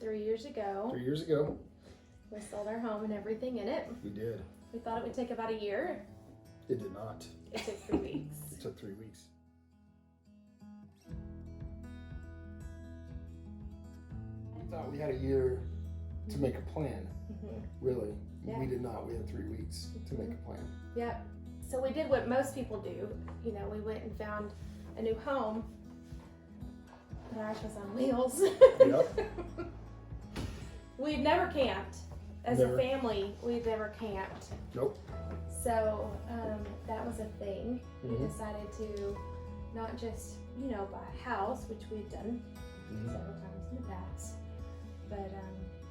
3 years ago. 3 years ago. We sold our home and everything in it. We did. We thought it would take about a year. It did not. It took 3 weeks. It took 3 weeks. We thought we had a year to make a plan. Really. Yeah. We did not. We had 3 weeks to make a plan. Yep. So we did what most people do. You know, we went and found a new home. But ours was on wheels. Yep. We've never camped. As Never. a family, we've never camped. Nope. So that was a thing. We Mhm. decided to not just, you know, buy a house, which we've done several times in the past. But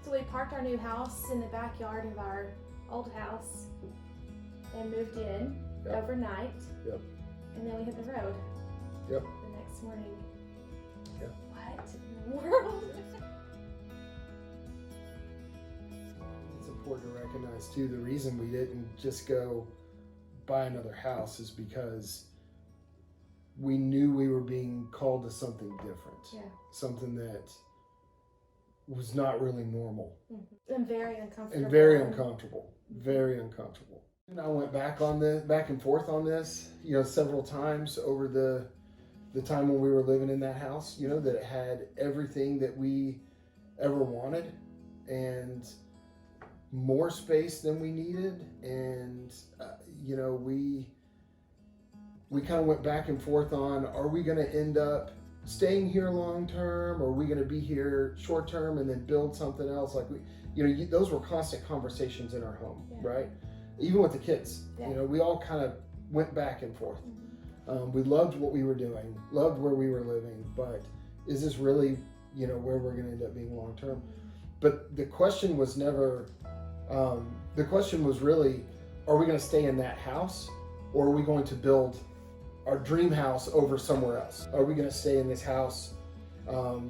so we parked our new house in the backyard of our old house and moved in overnight. Yep. And then we hit the road. Yep. The next morning. Yep. What in the world? It's important to recognize too, the reason we didn't just go buy another house is because we knew we were being called to something different. Yeah. Something that was not really normal. And very uncomfortable. And very uncomfortable. Very uncomfortable. And I went back and forth on this, you know, several times over the time when we were living in that house, you know, that it had everything that we ever wanted and more space than we needed. And, you know, we kind of went back and forth on, are we going to end up staying here long term, or are we going to be here short term and then build something else? Like, we, you know, those were constant conversations in our home, right? Even with the kids, you know, we all kind of went back and forth. We loved what we were doing, loved where we were living, but is this really, you know, where we're going to end up being long term? But the question was never, the question was really, are we going to stay in that house, or are we going to build our dream house over somewhere else? Are we going to stay in this house, or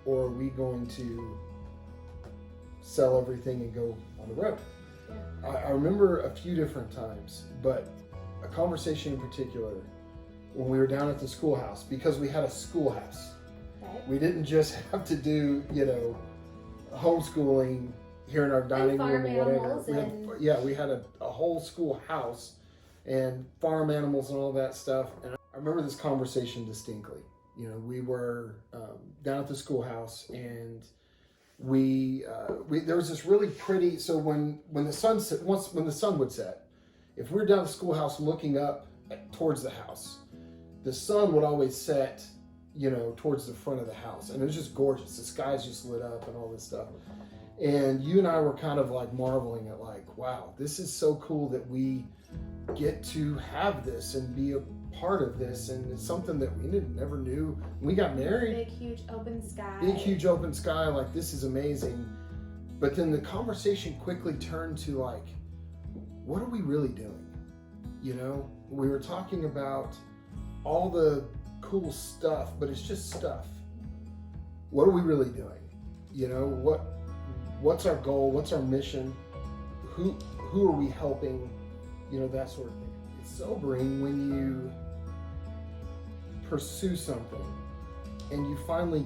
are we going to sell everything and go on the road? I remember a few different times, but a conversation in particular when we were down at the schoolhouse, because we had a schoolhouse. We didn't just have to do, you know, homeschooling here in our dining room or whatever. We had a whole schoolhouse and farm animals and all that stuff. And I remember this conversation distinctly. You know, we were down at the schoolhouse, and there was this really pretty. So when the sun would set, if we were down at the schoolhouse looking up towards the house, the sun would always set, you know, towards the front of the house, and it was just gorgeous. The skies just lit up and all this stuff. And you and I were kind of like marveling at, like, wow, this is so cool that we get to have this and be a part of this, and it's something that we never knew. When we got married, big huge open sky. Big huge open sky, like, this is amazing. But then the conversation quickly turned to, like, what are we really doing? You know, we were talking about all the cool stuff, but it's just stuff. What are we really doing? You know, what's our goal? What's our mission? Who are we helping? You know, that sort of thing. It's sobering when you pursue something and you finally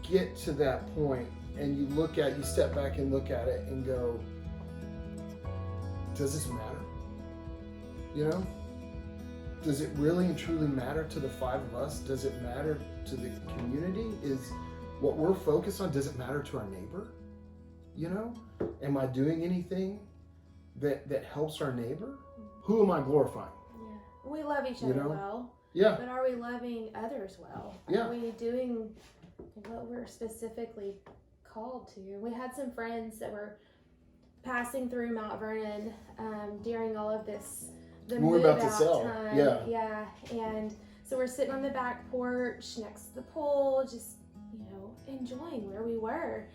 get to that point and you step back and look at it and go, does this matter? You know? Does it really and truly matter to the 5 of us? Does it matter to the community? Is what we're focused on, does it matter to our neighbor? You know? Am I doing anything that helps our neighbor? Who am I glorifying? Yeah. We love each other well. Yeah. But are we loving others well? Yeah. Are we doing what we're specifically called to? We had some friends that were passing through Mount Vernon during all of this, the move out time. Yeah. And so we're sitting on the back porch next to the pool, just, you know, enjoying where we were.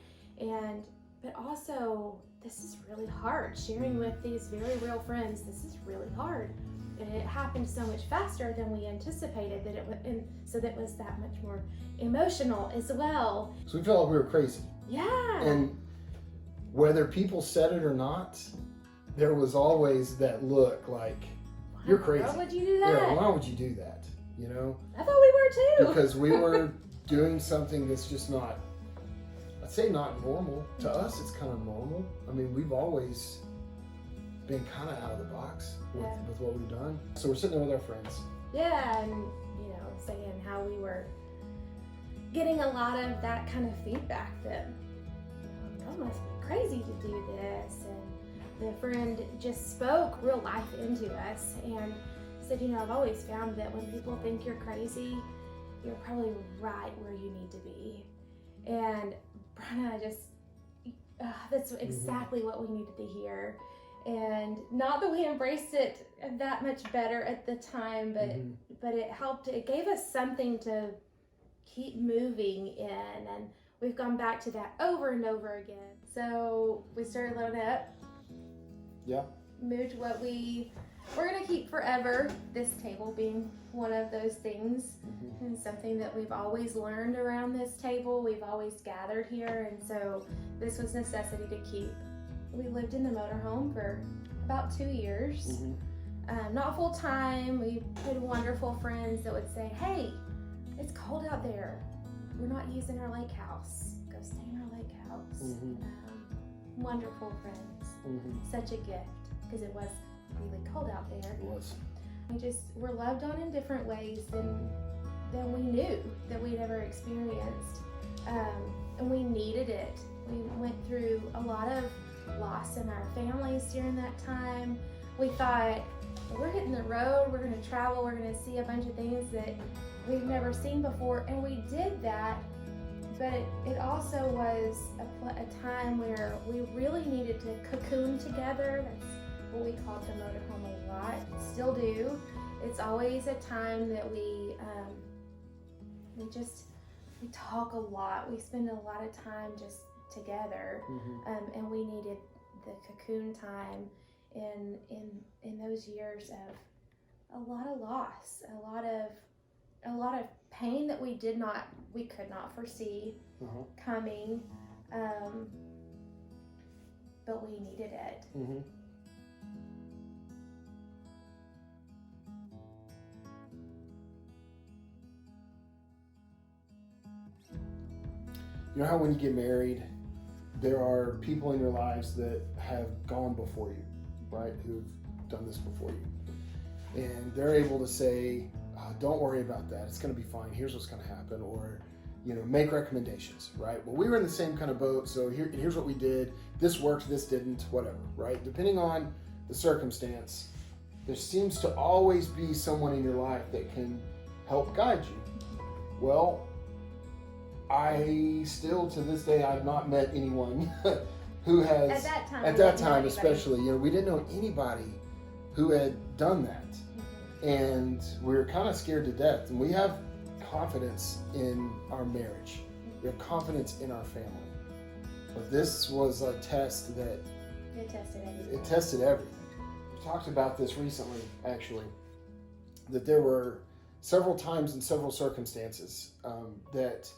But also, this is really hard. Sharing with these very real friends, this is really hard. And it happened so much faster than we anticipated that it would, and so that was that much more emotional as well. So we felt like we were crazy. Yeah. And whether people said it or not, there was always that look like, you're crazy. Why would you do that? Yeah, why would you do that? You know? I thought we were too. Because we were doing something that's say not normal. To us, it's kind of normal. I mean, we've always been kind of out of the box with what we've done. So we're sitting there with our friends. Yeah, and saying how we were getting a lot of that kind of feedback that God must be crazy to do this, and the friend just spoke real life into us and said, I've always found that when people think you're crazy, you're probably right where you need to be. And Brenna that's exactly what we needed to hear. And not that we embraced it that much better at the time, but it helped. It gave us something to keep moving in, and we've gone back to that over and over again. So we started loading up. Yeah. Moved what we're gonna keep forever. This table being one of those things, and something that we've always learned around this table. We've always gathered here, and so this was necessity to keep. We lived in the motorhome for about 2 years. Not full time. We had wonderful friends that would say, hey, it's cold out there. We're not using our lake house. Go stay in our lake house. Wonderful friends. Such a gift, because it was really cold out there. It was. We just were loved on in different ways than we knew, that we'd ever experienced. And we needed it. We went through a lot of loss in our families during that time. We thought, we're hitting the road, we're going to travel, we're going to see a bunch of things that we've never seen before, and we did that. But it also was a time where we really needed to cocoon together. That's what we called the motorhome a lot, still do. It's always a time that we talk a lot. We spend a lot of time just together, and we needed the cocoon time in those years of a lot of loss, a lot of pain that we could not foresee coming, but we needed it. You know how when you get married, there are people in your lives that have gone before you, right? Who've done this before you. And they're able to say, don't worry about that. It's going to be fine. Here's what's going to happen. Or, make recommendations, right? Well, we were in the same kind of boat. So here's what we did. This worked, this didn't, whatever, right? Depending on the circumstance, there seems to always be someone in your life that can help guide you. Well, I still, to this day, I've not met anyone who has, at that time especially, we didn't know anybody who had done that. And we were kind of scared to death. And we have confidence in our marriage. We have confidence in our family. But this was a test that... It tested everything. It tested everything. We talked about this recently, actually, that there were several times in several circumstances that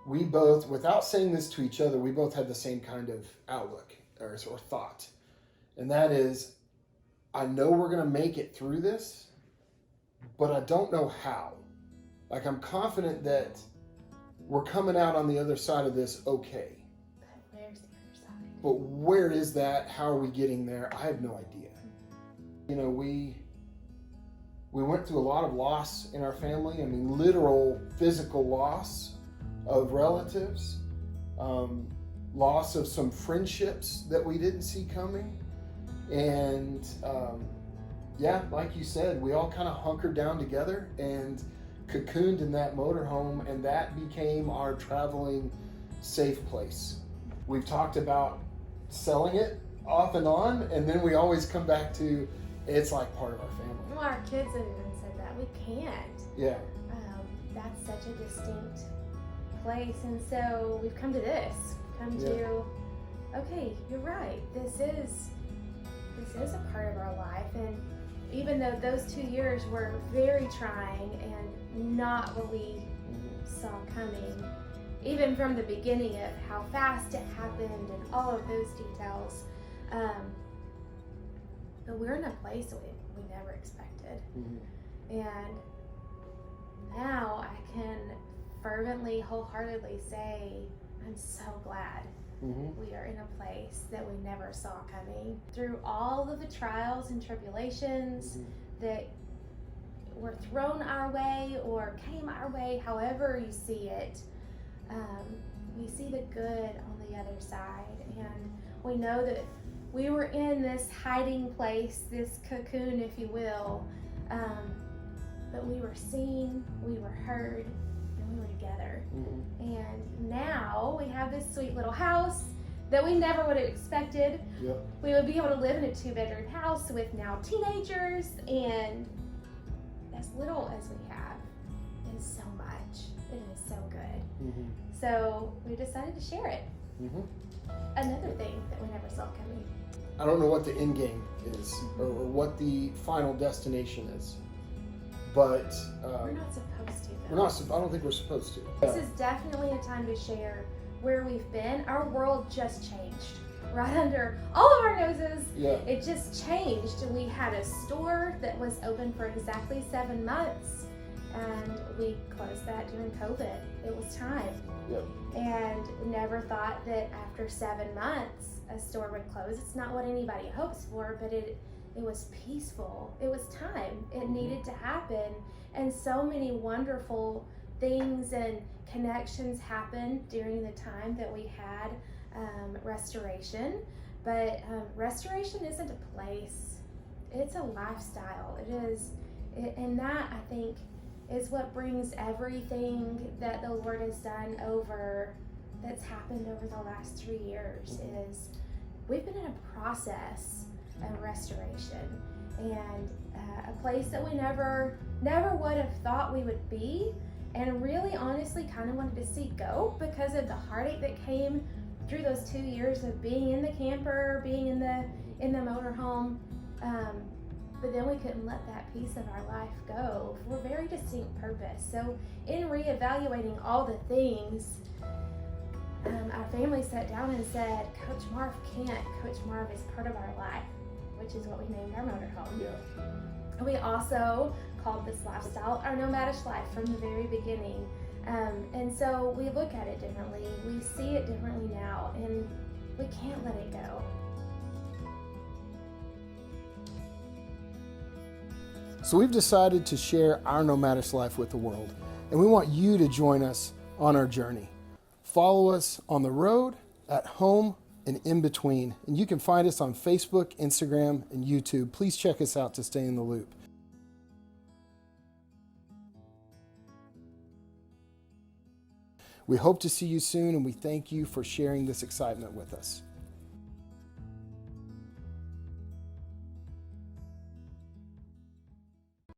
we both, without saying this to each other, we both had the same kind of outlook or thought. And that is, I know we're going to make it through this, but I don't know how. Like, I'm confident that we're coming out on the other side of this okay. But where's the other side? But where is that? How are we getting there? I have no idea. We went through a lot of loss in our family. I mean, literal physical loss of relatives, loss of some friendships that we didn't see coming. And like you said, we all kind of hunkered down together and cocooned in that motorhome, and that became our traveling safe place. We've talked about selling it off and on, and then we always come back to it's like part of our family. Well, our kids have even said that. We can't. Yeah. That's such a distinct place, and so we've come to this. Okay, you're right. This is a part of our life, and even though those 2 years were very trying and not what we saw coming, even from the beginning of how fast it happened and all of those details, but we're in a place that we never expected. And now I can fervently, wholeheartedly say I'm so glad Mm-hmm. we are in a place that we never saw coming. Through all of the trials and tribulations that were thrown our way or came our way, however you see it, we see the good on the other side. And we know that we were in this hiding place, this cocoon, if you will, but we were seen, we were heard, and we were together. And now we have this sweet little house that we never would have expected. Yep. We would be able to live in a 2-bedroom house with now teenagers, and as little as we have is so much. It is so good. So we decided to share it. Another thing that we never saw coming. I don't know what the end game is or what the final destination is, but We're not supposed to, though. we're not. I don't think we're supposed to. This is definitely a time to share where we've been. Our world just changed right under all of our noses. Yeah. It just changed. We had a store that was open for exactly 7 months, and we closed that during COVID. It was time. Yep. And never thought that after 7 months a store would close. It's not what anybody hopes for, but it was peaceful. It was time. It needed to happen. And so many wonderful things and connections happened during the time that we had restoration. But restoration isn't a place. It's a lifestyle. And that, I think, is what brings everything that the Lord has done that's happened over the last 3 years. Is we've been in a process of restoration, and a place that we never would have thought we would be, and really honestly kind of wanted to see go because of the heartache that came through those 2 years of being in the camper, being in the motorhome. But then we couldn't let that piece of our life go for a very distinct purpose. So in reevaluating all the things, our family sat down and said, Coach Marv can't. Coach Marv is part of our life, which is what we named our motorhome. Yeah. We also called this lifestyle our Nomadish life from the very beginning. And so we look at it differently. We see it differently now, and we can't let it go. So we've decided to share our Nomadish life with the world, and we want you to join us on our journey. Follow us on the road, at home, and in between. And you can find us on Facebook, Instagram, and YouTube. Please check us out to stay in the loop. We hope to see you soon, and we thank you for sharing this excitement with us.